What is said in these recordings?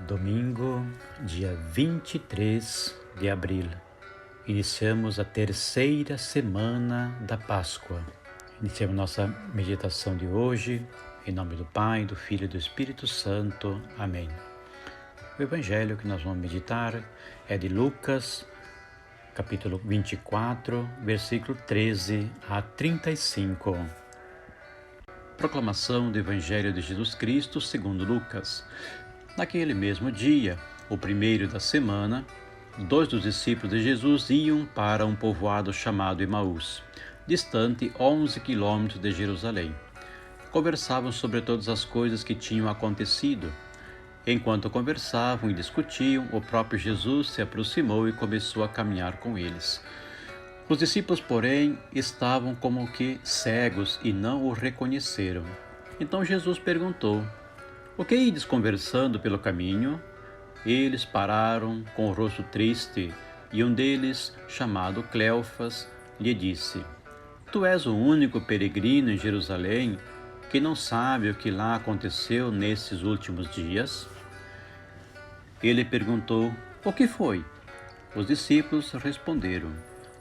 Domingo, dia 23 de abril. Iniciamos a terceira semana da Páscoa. Iniciamos nossa meditação de hoje, em nome do Pai, do Filho e do Espírito Santo. Amém. O evangelho que nós vamos meditar é de Lucas, capítulo 24, versículo 13 a 35. Proclamação do Evangelho de Jesus Cristo segundo Lucas. Naquele mesmo dia, o primeiro da semana, 2 dos discípulos de Jesus iam para um povoado chamado Emaús, distante 11 quilômetros de Jerusalém. Conversavam sobre todas as coisas que tinham acontecido. Enquanto conversavam e discutiam, o próprio Jesus se aproximou e começou a caminhar com eles. Os discípulos, porém, estavam como que cegos e não o reconheceram. Então Jesus perguntou: "O que ides conversando pelo caminho?" Eles pararam com o rosto triste, e um deles, chamado Cleofas, lhe disse: "Tu és o único peregrino em Jerusalém que não sabe o que lá aconteceu nesses últimos dias?" Ele perguntou: "O que foi?" Os discípulos responderam: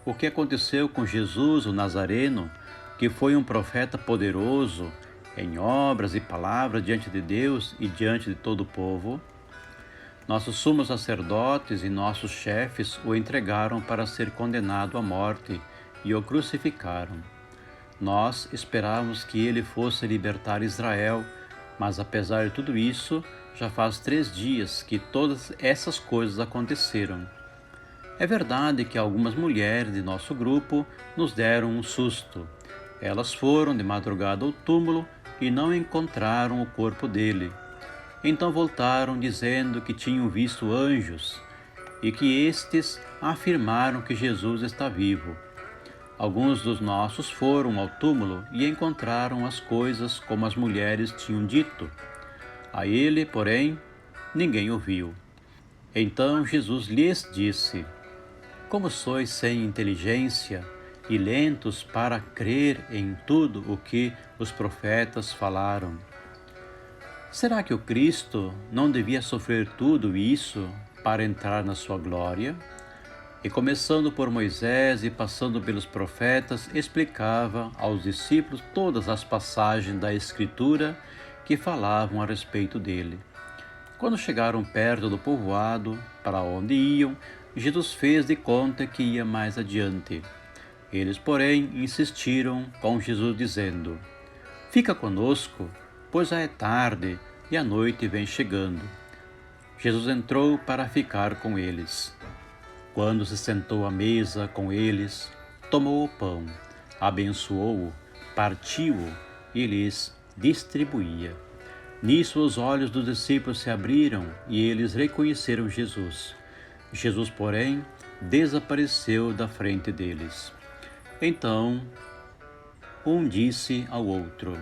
"O que aconteceu com Jesus, o Nazareno, que foi um profeta poderoso em obras e palavras diante de Deus e diante de todo o povo. Nossos sumos sacerdotes e nossos chefes o entregaram para ser condenado à morte e o crucificaram. Nós esperávamos que ele fosse libertar Israel, mas apesar de tudo isso, já faz 3 dias que todas essas coisas aconteceram. É verdade que algumas mulheres de nosso grupo nos deram um susto. Elas foram de madrugada ao túmulo e não encontraram o corpo dele. Então voltaram dizendo que tinham visto anjos e que estes afirmaram que Jesus está vivo. Alguns dos nossos foram ao túmulo e encontraram as coisas como as mulheres tinham dito. A ele, porém, ninguém o viu." Então Jesus lhes disse: "Como sois sem inteligência e lentos para crer em tudo o que os profetas falaram? Será que o Cristo não devia sofrer tudo isso para entrar na sua glória?" E começando por Moisés e passando pelos profetas, explicava aos discípulos todas as passagens da Escritura que falavam a respeito dele. Quando chegaram perto do povoado para onde iam, Jesus fez de conta que ia mais adiante. Eles, porém, insistiram com Jesus, dizendo: "Fica conosco, pois já é tarde e a noite vem chegando." Jesus entrou para ficar com eles. Quando se sentou à mesa com eles, tomou o pão, abençoou-o, partiu-o e lhes distribuía. Nisso os olhos dos discípulos se abriram e eles reconheceram Jesus. Jesus, porém, desapareceu da frente deles. Então, um disse ao outro: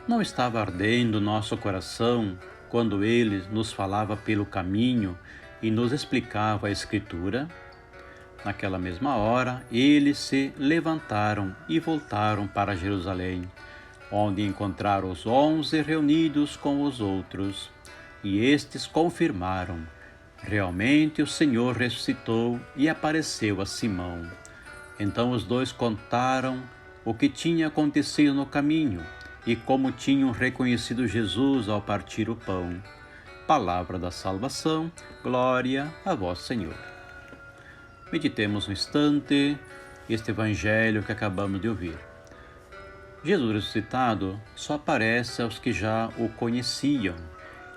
"Não estava ardendo nosso coração quando ele nos falava pelo caminho e nos explicava a Escritura?" Naquela mesma hora, eles se levantaram e voltaram para Jerusalém, onde encontraram os 11 reunidos com os outros, e estes confirmaram: "Realmente o Senhor ressuscitou e apareceu a Simão." Então os dois contaram o que tinha acontecido no caminho e como tinham reconhecido Jesus ao partir o pão. Palavra da salvação, glória a vós, Senhor. Meditemos um instante este evangelho que acabamos de ouvir. Jesus ressuscitado só aparece aos que já o conheciam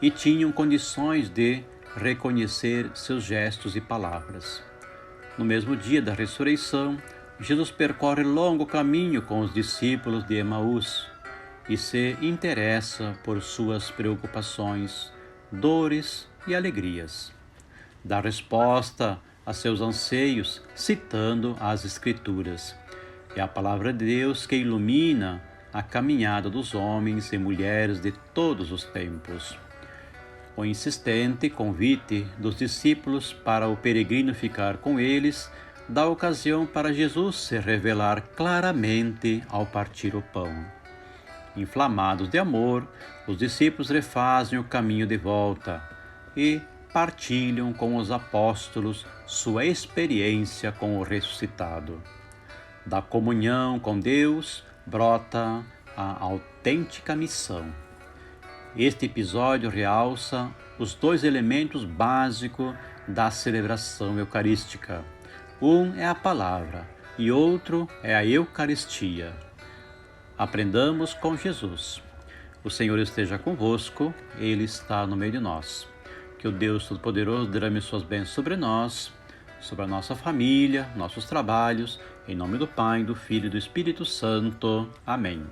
e tinham condições de reconhecer seus gestos e palavras. No mesmo dia da ressurreição, Jesus percorre longo caminho com os discípulos de Emaús e se interessa por suas preocupações, dores e alegrias. Dá resposta a seus anseios, citando as Escrituras. É a palavra de Deus que ilumina a caminhada dos homens e mulheres de todos os tempos. O insistente convite dos discípulos para o peregrino ficar com eles dá ocasião para Jesus se revelar claramente ao partir o pão. Inflamados de amor, os discípulos refazem o caminho de volta, e partilham com os apóstolos sua experiência com o ressuscitado. Da comunhão com Deus brota a autêntica missão. Este episódio realça os dois elementos básicos da celebração eucarística. Um é a palavra e outro é a Eucaristia. Aprendamos com Jesus. O Senhor esteja convosco, Ele está no meio de nós. Que o Deus Todo-Poderoso derrame suas bênçãos sobre nós, sobre a nossa família, nossos trabalhos, em nome do Pai, do Filho e do Espírito Santo. Amém.